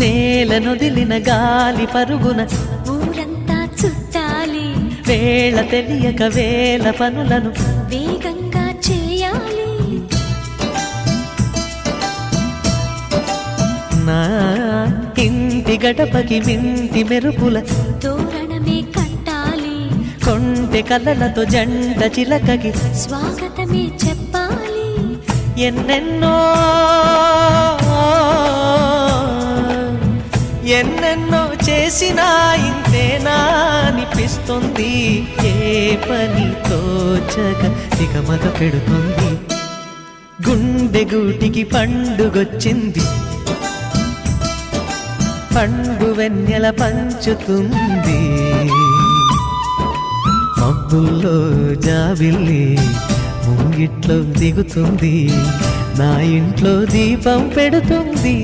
నేలనొదిలిన గాలి పరుగున ఊరంతా చుట్టాలి, వేళ తెలియక వేల పనులను వేగంగా చేయాలి. నా ఇంటి గడపకి మింటి మెరుపుల తోరణమే కట్టాలి, కొంటె కలలతో జంట చిలకకి స్వాగతమే చెప్పాలి. ఎన్నెన్నో ఎన్నెన్నో చేసినా ఇంతేనా అనిపిస్తుంది. ఏ పని తోచక దిగమగ పెడుతుంది. గుండె గూటికి పండుగొచ్చింది, పండు వెన్నెల పంచుతుంది. మబ్బుల్లో జాబిల్లి ముంగిట్లో దిగుతుంది, నా ఇంట్లో దీపం పెడుతుంది.